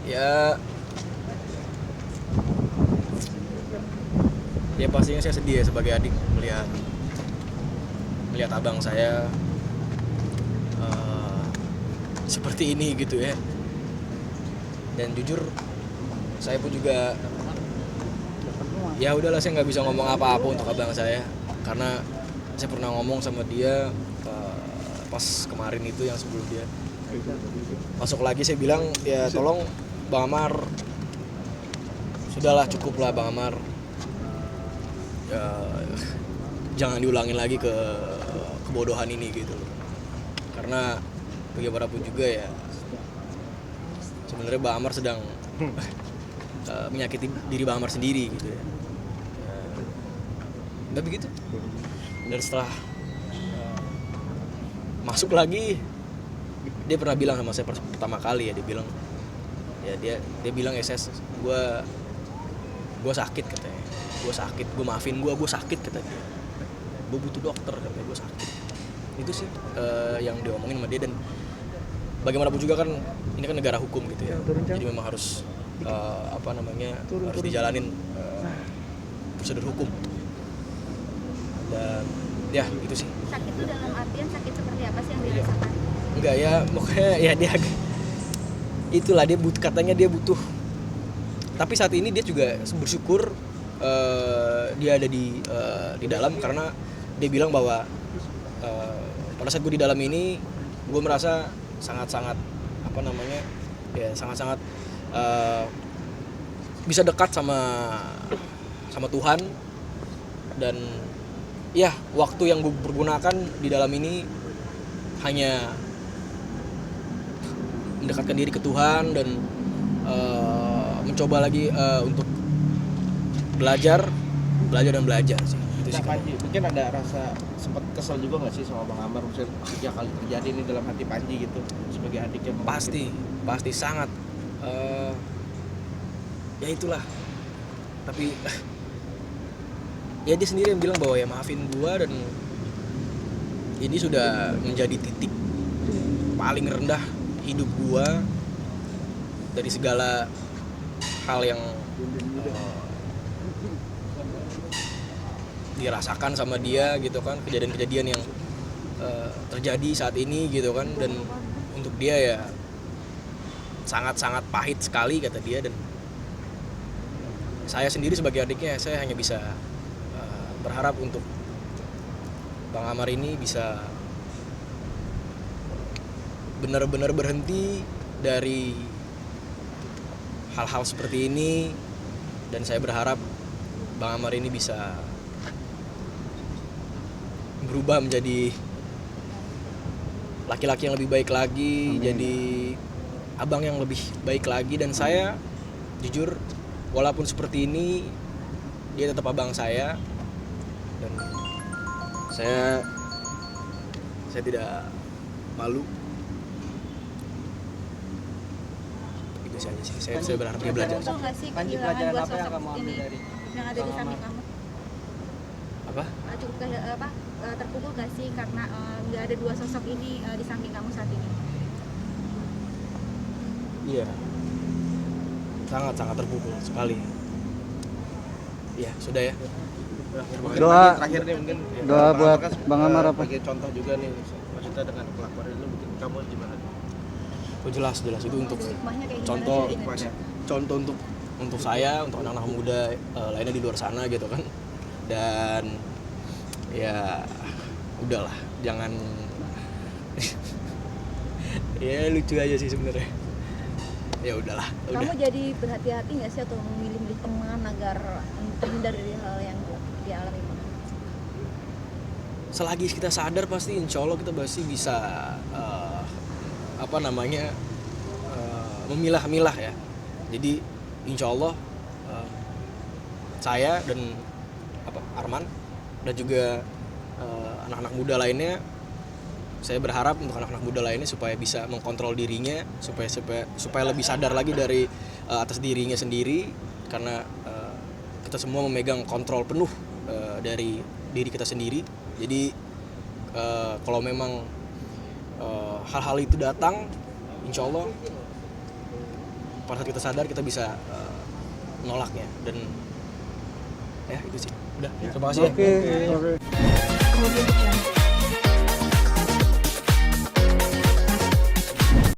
Ya, ya pastinya saya sedih ya sebagai adik melihat abang saya seperti ini gitu ya. Dan jujur saya pun juga ya udahlah, saya nggak bisa ngomong apa-apa untuk abang saya karena saya pernah ngomong sama dia pas kemarin itu yang sebelum dia masuk lagi. Saya bilang ya tolong Bang Amar, sudahlah cukuplah Bang Amar, jangan diulangin lagi kebodohan ini gitu. Karena bagaimanapun juga ya sebenarnya Bang Amar sedang menyakiti diri Bang Amar sendiri gitu ya. Udah begitu. Dan setelah masuk lagi, dia pernah bilang sama saya pertama kali ya, dia bilang gue sakit katanya, gue maafin gue sakit katanya, gue butuh dokter katanya, gue sakit. Itu sih yang diomongin sama dia. Dan bagaimanapun juga kan ini kan negara hukum gitu ya, jadi memang harus harus dijalanin prosedur hukum. Dan ya itu sih. Sakit itu dalam artian sakit seperti apa sih yang dirasakan? Enggak ya, pokoknya ya dia itulah, katanya dia butuh. Tapi saat ini dia juga bersyukur dia ada di dalam, karena dia bilang bahwa pada saat gue di dalam ini gue merasa sangat-sangat sangat-sangat bisa dekat sama Tuhan. Dan ya waktu yang gue pergunakan di dalam ini hanya mendekatkan diri ke Tuhan dan mencoba lagi untuk belajar sih. Itu sih. Panji, mungkin ada rasa sempat kesel juga nggak sih sama Bang Amar, misalnya 3 kali terjadi ini dalam hati Panji gitu sebagai adiknya? Pasti sangat. Ya itulah. Tapi ya dia sendiri yang bilang bahwa ya maafin gua, dan ini sudah menjadi titik paling rendah hidup gua dari segala hal yang dirasakan sama dia gitu kan, kejadian-kejadian yang terjadi saat ini gitu kan. Dan untuk dia ya sangat-sangat pahit sekali kata dia. Dan saya sendiri sebagai adiknya, saya hanya bisa berharap untuk Bang Amar ini bisa benar-benar berhenti dari hal-hal seperti ini. Dan saya berharap Bang Amar ini bisa berubah menjadi laki-laki yang lebih baik lagi. Amin. Jadi abang yang lebih baik lagi. Dan saya jujur, walaupun seperti ini, dia tetap abang saya. Dan saya tidak malu. Itu saja sih. Saya berharap dia belajar. Panji, pelajaran apa yang kamu ambil dari yang ada di samping kamu? Apa? Cukup terpukul gak sih karena nggak ada 2 sosok ini di samping kamu saat ini? Iya, sangat terpukul sekali. Ya sudah ya. Doa terakhir nih mungkin. Doa buat Bang Amar apa? Sebagai contoh juga nih, maksudnya dengan kelakuan itu mungkin kamu gimana? Oh jelas itu untuk contoh untuk saya, untuk anak-anak muda lainnya di luar sana gitu kan. Dan ya udahlah, jangan ya lucu aja sih sebenarnya. Ya udahlah. Kamu jadi berhati-hati nggak sih atau memilih teman agar terhindar dari hal yang dialami? Selagi kita sadar pasti insya Allah kita pasti bisa memilah-milah ya. Jadi insya Allah saya dan Arman dan juga anak-anak muda lainnya, saya berharap untuk anak-anak muda lainnya supaya bisa mengkontrol dirinya, supaya lebih sadar lagi dari atas dirinya sendiri, karena kita semua memegang kontrol penuh dari diri kita sendiri. Jadi kalau memang hal-hal itu datang, insya Allah pada saat kita sadar kita bisa menolaknya. Dan ya itu sih. Udah, terima kasih ya. Oke.